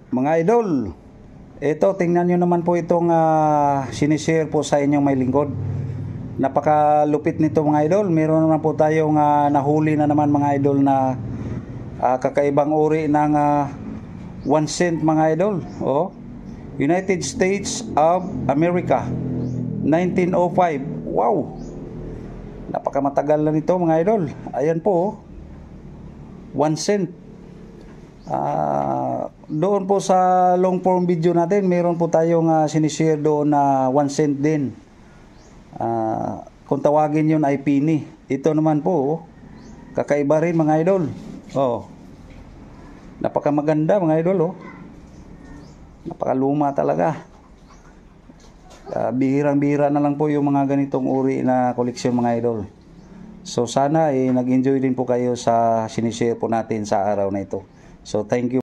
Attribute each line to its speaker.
Speaker 1: Mga idol, ito tingnan nyo naman po itong sinishare po sa inyong may lingkod. Napakalupit nito mga idol. Meron naman po tayong nahuli na naman mga idol na kakaibang uri ng 1 cent mga idol. United States of America 1905. Wow, napakamatagal na nito mga idol. Ayan po 1 cent. Doon po sa long form video natin, meron po tayong sinishare doon na 1 cent din. Kung tawagin yun ay penny. Ito naman po, kakaiba rin mga idol. Napakamaganda mga idol. Napakaluma talaga. Bihirang-bihira na lang po yung mga ganitong uri na koleksyon mga idol. So sana nag-enjoy din po kayo sa sinishare po natin sa araw na ito. So thank you.